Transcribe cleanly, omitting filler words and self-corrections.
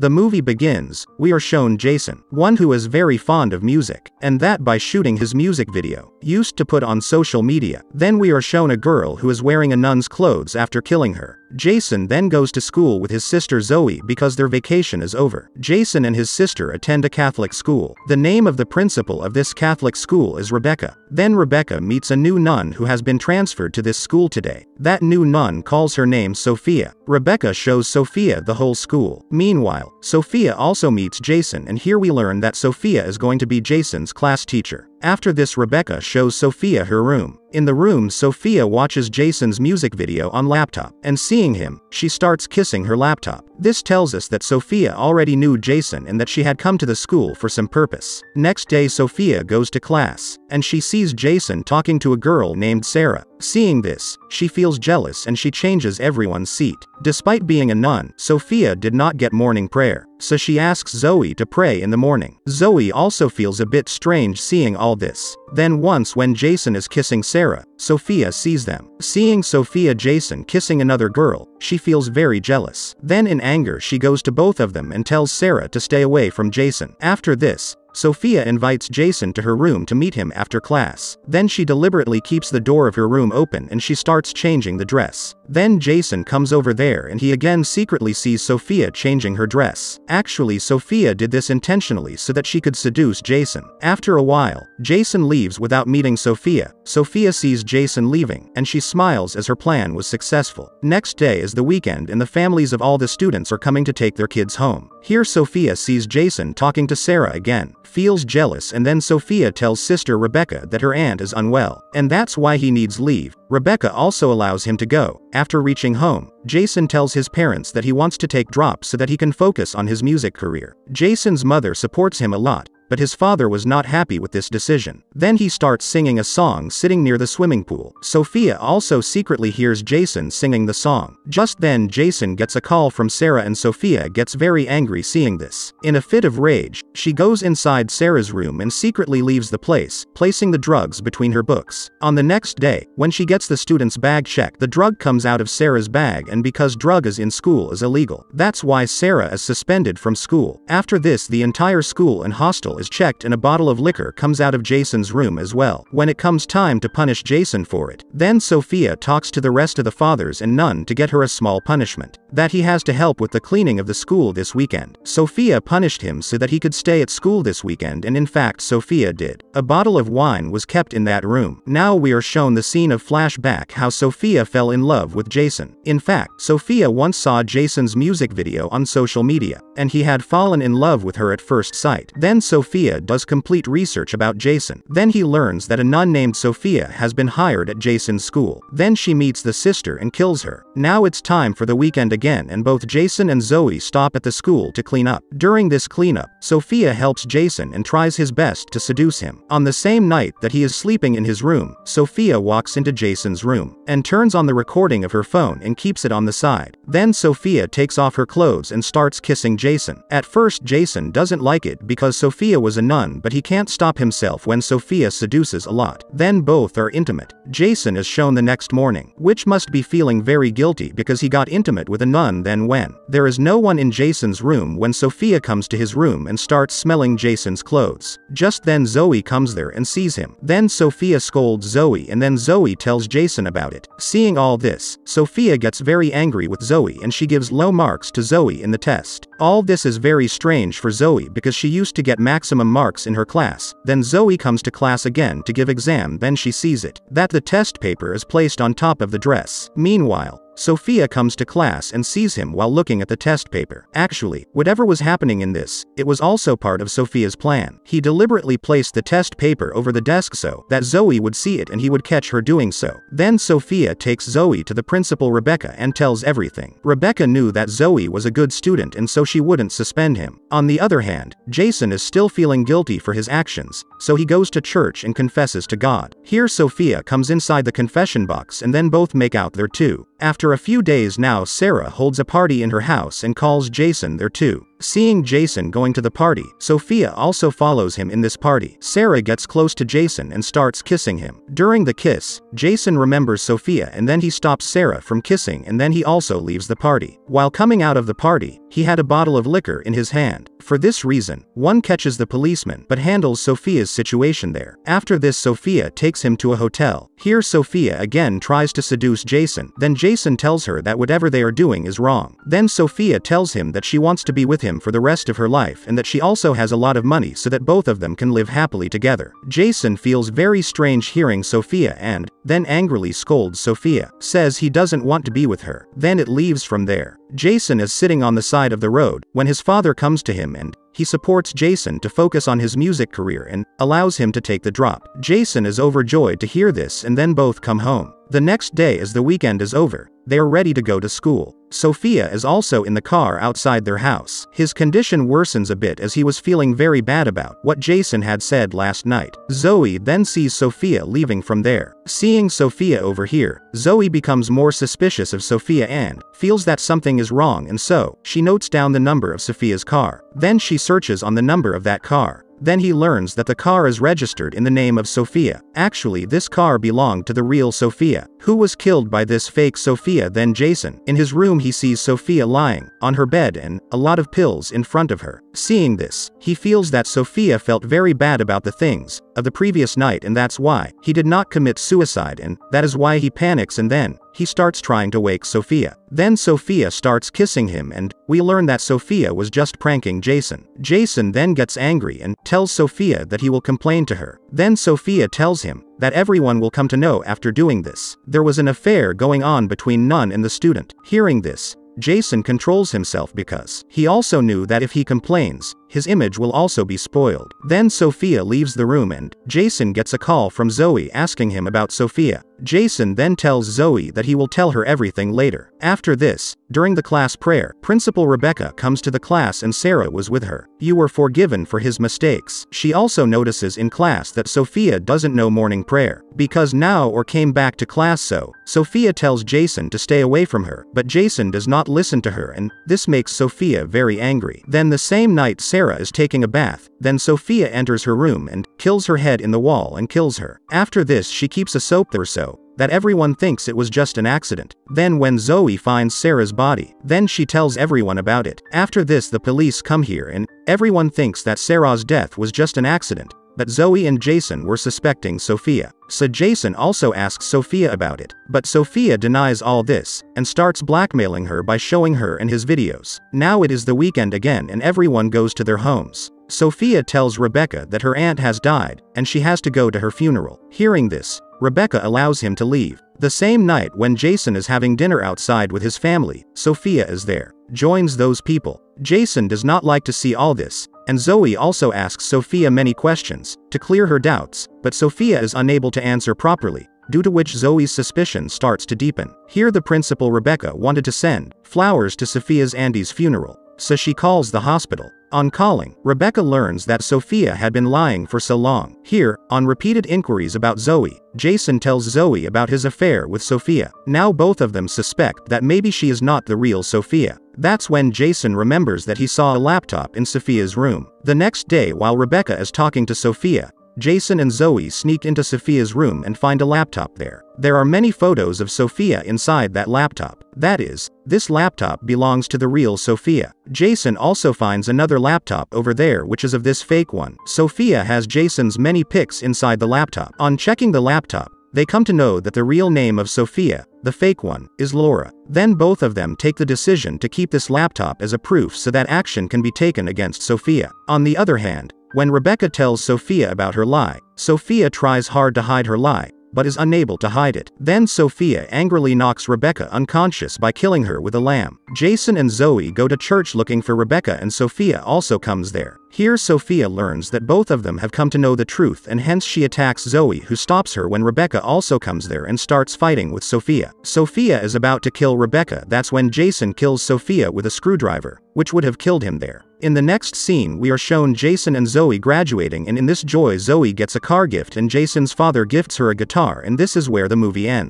The movie begins. We are shown Jason, one who is very fond of music, and that by shooting his music video, used to put on social media. Then we are shown a girl who is wearing a nun's clothes after killing her. Jason then goes to school with his sister Zoe because their vacation is over. Jason and his sister attend a Catholic school. The name of the principal of this Catholic school is Rebecca. Then Rebecca meets a new nun who has been transferred to this school today. That new nun calls her name Sophia. Rebecca shows Sophia the whole school. Meanwhile, Sophia also meets Jason, and here we learn that Sophia is going to be Jason's class teacher. After this, Rebecca shows Sophia her room. In the room, Sophia watches Jason's music video on laptop, and seeing him, she starts kissing her laptop. This tells us that Sophia already knew Jason and that she had come to the school for some purpose. Next day, Sophia goes to class, and she sees Jason talking to a girl named Sarah. Seeing this, she feels jealous and she changes everyone's seat. Despite being a nun, Sophia did not get morning prayer, so she asks Zoe to pray in the morning. Zoe also feels a bit strange seeing all this. Then once when Jason is kissing Sarah, Sophia sees them. Seeing Sophia Jason kissing another girl, she feels very jealous. Then in anger she goes to both of them and tells Sarah to stay away from Jason. After this, Sophia invites Jason to her room to meet him after class. Then she deliberately keeps the door of her room open and she starts changing the dress. Then Jason comes over there and he again secretly sees Sophia changing her dress. Actually, Sophia did this intentionally so that she could seduce Jason. After a while, Jason leaves without meeting Sophia. Sophia sees Jason leaving, and she smiles as her plan was successful. Next day is the weekend and the families of all the students are coming to take their kids home. Here Sophia sees Jason talking to Sarah again, feels jealous, and then Sophia tells sister Rebecca that her aunt is unwell, and that's why he needs leave. Rebecca also allows him to go. After reaching home, Jason tells his parents that he wants to take drops so that he can focus on his music career. Jason's mother supports him a lot, but his father was not happy with this decision. Then he starts singing a song sitting near the swimming pool. Sophia also secretly hears Jason singing the song. Just then Jason gets a call from Sarah and Sophia gets very angry seeing this. In a fit of rage, she goes inside Sarah's room and secretly leaves the place, placing the drugs between her books. On the next day, when she gets the student's bag checked, the drug comes out of Sarah's bag, and because drug is in school is illegal. That's why Sarah is suspended from school. After this, the entire school and hostel is checked and a bottle of liquor comes out of Jason's room as well. When it comes time to punish Jason for it, then Sophia talks to the rest of the fathers and nun to get her a small punishment, that he has to help with the cleaning of the school this weekend. Sophia punished him so that he could stay at school this weekend, and in fact Sophia did. A bottle of wine was kept in that room. Now we are shown the scene of flashback how Sophia fell in love with Jason. In fact, Sophia once saw Jason's music video on social media, and he had fallen in love with her at first sight. Then Sophia does complete research about Jason. Then he learns that a nun named Sophia has been hired at Jason's school. Then she meets the sister and kills her. Now it's time for the weekend again, and both Jason and Zoe stop at the school to clean up. During this cleanup, Sophia helps Jason and tries his best to seduce him. On the same night that he is sleeping in his room, Sophia walks into Jason's room and turns on the recording of her phone and keeps it on the side. Then Sophia takes off her clothes and starts kissing Jason. At first Jason doesn't like it because Sophia was a nun, but he can't stop himself when Sophia seduces a lot. Then both are intimate. Jason is shown the next morning, which must be feeling very guilty because he got intimate with a nun. Then when there is no one in Jason's room, when Sophia comes to his room and starts smelling Jason's clothes. Just then Zoe comes there and sees him. Then Sophia scolds Zoe, and then Zoe tells Jason about it. Seeing all this, Sophia gets very angry with Zoe and she gives low marks to Zoe in the test. All this is very strange for Zoe because she used to get maximum marks in her class. Then Zoe comes to class again to give exam. Then she sees it, that the test paper is placed on top of the dress. Meanwhile, Sophia comes to class and sees him while looking at the test paper. Actually, whatever was happening in this, it was also part of Sophia's plan. He deliberately placed the test paper over the desk so that Zoe would see it and he would catch her doing so. Then Sophia takes Zoe to the principal Rebecca and tells everything. Rebecca knew that Zoe was a good student and so she wouldn't suspend him. On the other hand, Jason is still feeling guilty for his actions, so he goes to church and confesses to God. Here Sophia comes inside the confession box and then both make out there too. After a few days now, Sarah holds a party in her house and calls Jason there too. Seeing Jason going to the party, Sophia also follows him in this party. Sarah gets close to Jason and starts kissing him. During the kiss, Jason remembers Sophia and then he stops Sarah from kissing and then he also leaves the party. While coming out of the party, he had a bottle of liquor in his hand. For this reason, one catches the policeman but handles Sophia's situation there. After this, Sophia takes him to a hotel. Here Sophia again tries to seduce Jason. Then Jason tells her that whatever they are doing is wrong. Then Sophia tells him that she wants to be with him for the rest of her life and that she also has a lot of money so that both of them can live happily together. Jason feels very strange hearing Sophia and then angrily scolds Sophia, says he doesn't want to be with her. Then it leaves from there. Jason is sitting on the side of the road when his father comes to him and he supports Jason to focus on his music career and allows him to take the drop. Jason is overjoyed to hear this and then both come home. The next day, as the weekend is over, they are ready to go to school. Sophia is also in the car outside their house. His condition worsens a bit as he was feeling very bad about what Jason had said last night. Zoe then sees Sophia leaving from there. Seeing Sophia over here, Zoe becomes more suspicious of Sophia and feels that something is wrong, and so she notes down the number of Sophia's car. Then she searches on the number of that car. Then he learns that the car is registered in the name of Sophia. Actually, this car belonged to the real Sophia, who was killed by this fake Sophia. Then Jason, in his room, he sees Sophia lying on her bed and a lot of pills in front of her. Seeing this, he feels that Sophia felt very bad about the things of the previous night and that's why he did not commit suicide, and that is why he panics and then he starts trying to wake Sophia. Then Sophia starts kissing him and we learn that Sophia was just pranking Jason. Jason then gets angry and tells Sophia that he will complain to her. Then Sophia tells him that everyone will come to know after doing this. There was an affair going on between Nun and the student. Hearing this, Jason controls himself because he also knew that if he complains, his image will also be spoiled. Then Sophia leaves the room and Jason gets a call from Zoe asking him about Sophia. Jason then tells Zoe that he will tell her everything later. After this, during the class prayer, Principal Rebecca comes to the class and Sarah was with her. You were forgiven for his mistakes. She also notices in class that Sophia doesn't know morning prayer because now or came back to class, so Sophia tells Jason to stay away from her, but Jason does not listen to her and this makes Sophia very angry. Then the same night, Sarah is taking a bath. Then Sophia enters her room and kills her head in the wall and kills her. After this, she keeps a soap there so that everyone thinks it was just an accident. Then when Zoe finds Sarah's body, then she tells everyone about it. After this, the police come here and everyone thinks that Sarah's death was just an accident, but Zoe and Jason were suspecting Sophia. So Jason also asks Sophia about it, but Sophia denies all this and starts blackmailing her by showing her in his videos. Now it is the weekend again and everyone goes to their homes. Sophia tells Rebecca that her aunt has died and she has to go to her funeral. Hearing this, Rebecca allows him to leave. The same night when Jason is having dinner outside with his family, Sophia is there, joins those people. Jason does not like to see all this, and Zoe also asks Sophia many questions to clear her doubts, but Sophia is unable to answer properly, due to which Zoe's suspicion starts to deepen. Here the principal Rebecca wanted to send flowers to Sophia's Andy's funeral, so she calls the hospital. On calling, Rebecca learns that Sophia had been lying for so long. Here, on repeated inquiries about Zoe, Jason tells Zoe about his affair with Sophia. Now both of them suspect that maybe she is not the real Sophia. That's when Jason remembers that he saw a laptop in Sophia's room. The next day, while Rebecca is talking to Sophia, Jason and Zoe sneak into Sophia's room and find a laptop there. There are many photos of Sophia inside that laptop. That is, this laptop belongs to the real Sophia. Jason also finds another laptop over there which is of this fake one. Sophia has Jason's many pics inside the laptop. On checking the laptop, they come to know that the real name of Sophia, the fake one, is Laura. Then both of them take the decision to keep this laptop as a proof so that action can be taken against Sophia. On the other hand, when Rebecca tells Sophia about her lie, Sophia tries hard to hide her lie, but is unable to hide it. Then Sophia angrily knocks Rebecca unconscious by killing her with a lamb. Jason and Zoe go to church looking for Rebecca and Sophia also comes there. Here Sophia learns that both of them have come to know the truth and hence she attacks Zoe, who stops her when Rebecca also comes there and starts fighting with Sophia. Sophia is about to kill Rebecca. That's when Jason kills Sophia with a screwdriver, which would have killed him there. In the next scene we are shown Jason and Zoe graduating, and in this joy Zoe gets a car gift and Jason's father gifts her a guitar, and this is where the movie ends.